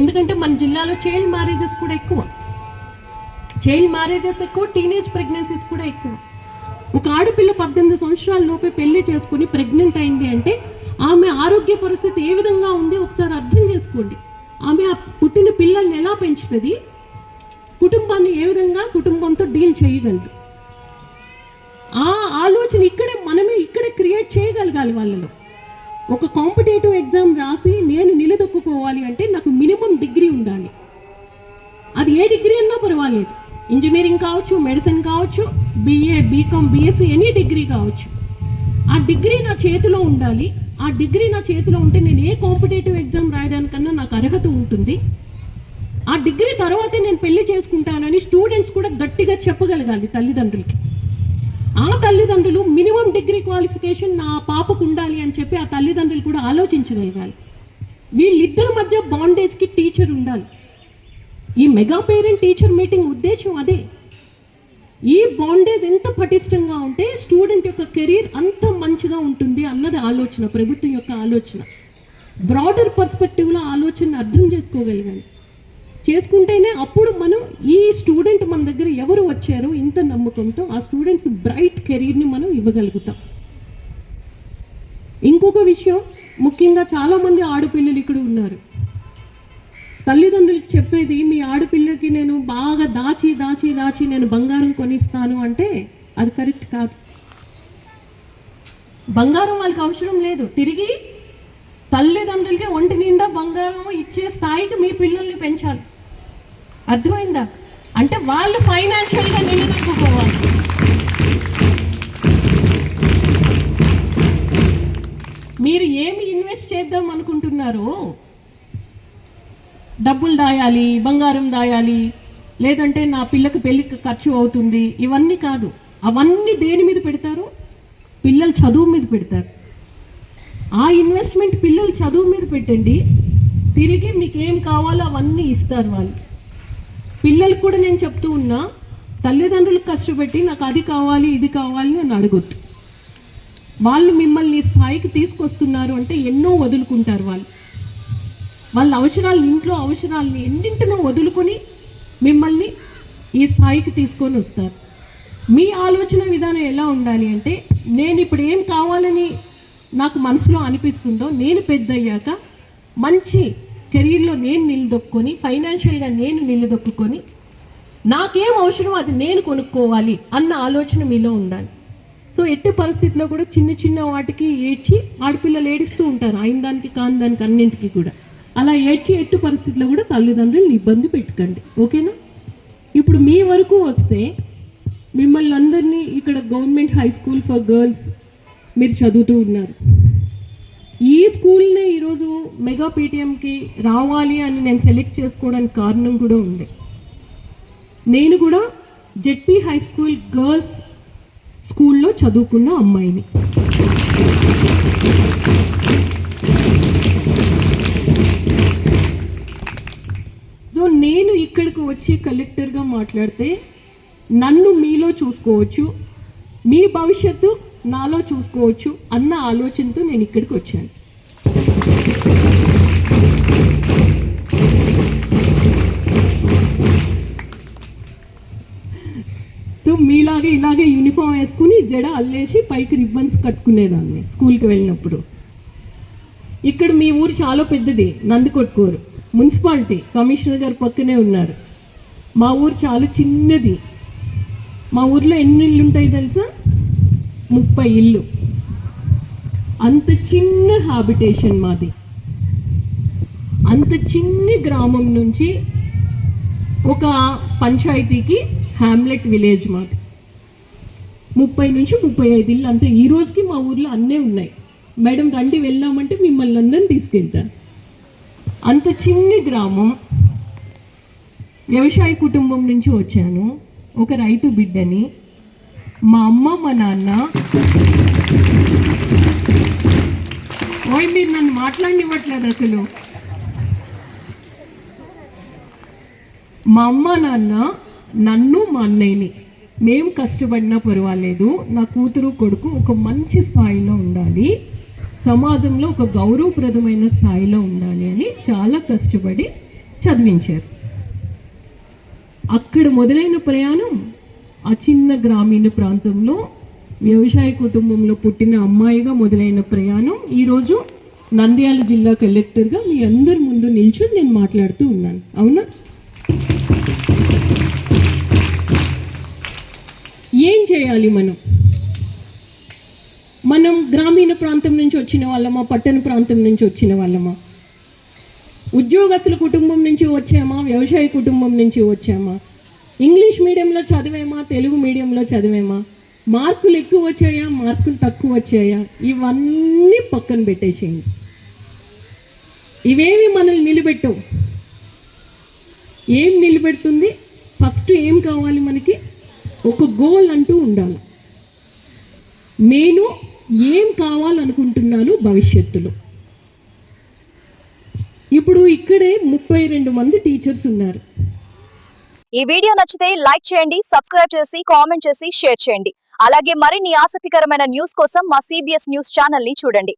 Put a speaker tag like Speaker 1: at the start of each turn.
Speaker 1: ఎందుకంటే మన జిల్లాలో చైల్డ్ మ్యారేజెస్ కూడా ఎక్కువ, టీనేజ్ ప్రెగ్నెన్సీస్ కూడా ఎక్కువ. ఒక ఆడపిల్ల 18 సంవత్సరాల లోపే పెళ్లి చేసుకుని ప్రెగ్నెంట్ అయింది అంటే ఆమె ఆరోగ్య పరిస్థితి ఏ విధంగా ఉంది ఒకసారి అర్థం చేసుకోండి. ఆమె ఆ పుట్టిన పిల్లల్ని ఎలా పెంచుతుంది, కుటుంబాన్ని ఏ విధంగా కుటుంబంతో డీల్ చేయగలదు, ఆ ఆలోచన మనమే ఇక్కడే క్రియేట్ చేయగలగాలి వాళ్ళలో. ఒక కాంపిటేటివ్ ఎగ్జామ్ రాసి నేను నిలదొక్కుకోవాలి అంటే నాకు మినిమం డిగ్రీ ఉండాలి. అది ఏ డిగ్రీ అన్నా పర్వాలేదు, ఇంజనీరింగ్ కావచ్చు, మెడిసిన్ కావచ్చు, BA, BCom, BSc, any degree కావచ్చు. ఆ డిగ్రీ నా చేతిలో ఉండాలి. ఆ డిగ్రీ నా చేతిలో ఉంటే నేను ఏ కాంపిటేటివ్ ఎగ్జామ్ రాయడానికన్నా నాకు అర్హత ఉంటుంది. ఆ డిగ్రీ తర్వాతే నేను పెళ్లి చేసుకుంటానని స్టూడెంట్స్ కూడా గట్టిగా చెప్పగలగాలి తల్లిదండ్రులకి. ఆ తల్లిదండ్రులు మినిమం డిగ్రీ క్వాలిఫికేషన్ నా పాపకు ఉండాలి అని చెప్పి ఆ తల్లిదండ్రులు కూడా ఆలోచించగలగాలి. వీళ్ళిద్దరి మధ్య బాండేజ్కి టీచర్ ఉండాలి. ఈ మెగా పేరెంట్ టీచర్ మీటింగ్ ఉద్దేశం అదే. ఈ బాండేజ్ ఎంత పటిష్టంగా ఉంటే స్టూడెంట్ యొక్క కెరీర్ అంత మంచిగా ఉంటుంది అన్నది ఆలోచన, ప్రభుత్వం యొక్క ఆలోచన. బ్రాడర్ పర్స్పెక్టివ్లో ఆలోచన అర్థం చేసుకోగలిగాను. చేసుకుంటేనే అప్పుడు మనం ఈ స్టూడెంట్ మన దగ్గర ఎవరు వచ్చారో ఇంత నమ్మకంతో ఆ స్టూడెంట్కి బ్రైట్ కెరీర్ని మనం ఇవ్వగలుగుతాం. ఇంకొక విషయం, ముఖ్యంగా చాలామంది ఆడపిల్లలు ఇక్కడ ఉన్నారు. తల్లిదండ్రులకి చెప్పేది, మీ ఆడపిల్లకి నేను బాగా దాచి నేను బంగారం కొనిస్తాను అంటే అది కరెక్ట్ కాదు. బంగారం వాళ్ళకి అవసరం లేదు. తిరిగి తల్లిదండ్రులకి ఒంటి నిండా బంగారం ఇచ్చే స్థాయికి మీ పిల్లల్ని పెంచాలి. అర్థమైందా? అంటే వాళ్ళు ఫైనాన్షియల్గా నిలదొక్కుకోవాలి. మీరు ఏమి ఇన్వెస్ట్ చేద్దాం అనుకుంటున్నారో, డబ్బులు దాయాలి, బంగారం దాయాలి, లేదంటే నా పిల్లకి పెళ్ళికి ఖర్చు అవుతుంది, ఇవన్నీ కాదు. అవన్నీ దేని మీద పెడతారు? పిల్లల చదువు మీద పెడతారు. ఆ ఇన్వెస్ట్మెంట్ పిల్లల చదువు మీద పెట్టండి, తిరిగి మీకు ఏం కావాలో అవన్నీ ఇస్తారు వాళ్ళు. పిల్లలకు కూడా నేను చెప్తూ ఉన్నా, తల్లిదండ్రులకు కష్టపెట్టి నాకు అది కావాలి ఇది కావాలి అని అడగొద్దు. వాళ్ళు మిమ్మల్ని స్థాయికి తీసుకొస్తున్నారు అంటే ఎన్నో వదులుకుంటారు. వాళ్ళ అవసరాలు, ఇంట్లో అవసరాలని ఎన్నింటినో వదులుకొని మిమ్మల్ని ఈ స్థాయికి తీసుకొని వస్తారు. మీ ఆలోచన విధానం ఎలా ఉండాలి అంటే, నేను ఇప్పుడు ఏం కావాలని నాకు మనసులో అనిపిస్తుందో, నేను పెద్ద అయ్యాక మంచి కెరీర్లో నేను నిలదొక్కుని, ఫైనాన్షియల్గా నేను నిలదొక్కుని, నాకేం అవసరం అది నేను కొనుక్కోవాలి అన్న ఆలోచన మీలో ఉండాలి. సో ఎట్టి పరిస్థితిలో కూడా చిన్న చిన్న వాటికి ఏడ్చి, ఆడపిల్లలు ఏడుస్తూ ఉంటారు, అయిన దానికి కాని దానికి అన్నింటికి కూడా. అలా ఏడ్చి ఎట్టి పరిస్థితిలో కూడా తల్లిదండ్రులను ఇబ్బంది పెట్టకండి, ఓకేనా? ఇప్పుడు మీ వరకు వస్తే, మిమ్మల్ని అందరినీ ఇక్కడ government high school for girls మీరు చదువుతూ ఉన్నారు. ఈ స్కూల్నే ఈరోజు మెగా PTMకి రావాలి అని నేను సెలెక్ట్ చేసుకోవడానికి కారణం కూడా ఉంది. నేను కూడా ZP హై స్కూల్ గర్ల్స్ స్కూల్లో చదువుకున్న అమ్మాయిని. సో నేను ఇక్కడికి వచ్చి కలెక్టర్గా మాట్లాడితే నన్ను మీలో చూసుకోవచ్చు, మీ భవిష్యత్తు నాలో చూసుకోవచ్చు అన్న ఆలోచనతో నేను ఇక్కడికి వచ్చాను. సో మీలాగే ఇలాగే యూనిఫామ్ వేసుకుని జడ అల్లేసి పైకి రిబ్బన్స్ కట్టుకునేదాన్ని స్కూల్కి వెళ్ళినప్పుడు. ఇక్కడ మీ ఊరు చాలా పెద్దది, నందికొట్కూరు మున్సిపాలిటీ, కమిషనర్ గారు పక్కనే ఉన్నారు. మా ఊరు చాలా చిన్నది. మా ఊర్లో ఎన్ని ఇళ్ళు ఉంటాయి తెలుసా? 30 ఇళ్ళు. అంత చిన్న హ్యాబిటేషన్ మాది. అంత చిన్న గ్రామం నుంచి ఒక పంచాయతీకి హ్యామ్లెట్ విలేజ్ మాది. 30 నుంచి 35 ఇళ్ళు అంతే. ఈ రోజుకి మా ఊర్లో అన్నీ ఉన్నాయి. మేడం రండి వెళ్ళామంటే మిమ్మల్ని అందరిని తీసుకెళ్తారు. అంత చిన్న గ్రామం. వ్యవసాయ కుటుంబం నుంచి వచ్చాను, ఒక రైతు బిడ్డని. మా అమ్మ మా నాన్న, మీరు నన్ను మాట్లాడనివ్వట్లేదు అసలు. మా అమ్మ నాన్న నన్ను మా అన్నయ్యని, మేము కష్టపడినా పర్వాలేదు, నా కూతురు కొడుకు ఒక మంచి స్థాయిలో ఉండాలి, సమాజంలో ఒక గౌరవప్రదమైన స్థాయిలో ఉండాలి అని చాలా కష్టపడి చదివించారు. అక్కడ మొదలైన ప్రయాణం ఆ చిన్న గ్రామీణ ప్రాంతంలో వ్యవసాయ కుటుంబంలో పుట్టిన అమ్మాయిగా మొదలైన ప్రయాణం ఈరోజు నంద్యాల జిల్లా కలెక్టర్గా మీ అందరి ముందు నిల్చొని నేను మాట్లాడుతూ ఉన్నాను. అవునా? ఏం చేయాలి మనం గ్రామీణ ప్రాంతం నుంచి వచ్చిన వాళ్ళమా, పట్టణ ప్రాంతం నుంచి వచ్చిన వాళ్ళమా, ఉద్యోగస్తుల కుటుంబం నుంచి వచ్చామా, వ్యవసాయ కుటుంబం నుంచి వచ్చామా, ఇంగ్లీష్ మీడియంలో చదివేమా, తెలుగు మీడియంలో చదివేమా, మార్కులు ఎక్కువ వచ్చాయా, మార్కులు తక్కువ వచ్చాయా, ఇవన్నీ పక్కన పెట్టేసేయండి. ఇవేమి మనల్ని నిలబెట్టవు. ఏం నిలబెడుతుంది? ఫస్ట్ ఏం కావాలి మనకి? ఒక గోల్ అంటూ ఉండాలి. నేను ఏం కావాలనుకుంటున్నాను భవిష్యత్తులో. ఇప్పుడు ఇక్కడే 32 మంది టీచర్స్ ఉన్నారు.
Speaker 2: ఈ వీడియో నచ్చితే లైక్ చేయండి, సబ్స్క్రైబ్ చేసి కామెంట్ చేసి షేర్ చేయండి. అలాగే మరిన్ని ఆసక్తికరమైన న్యూస్ కోసం మా CBS న్యూస్ ఛానల్ ని చూడండి.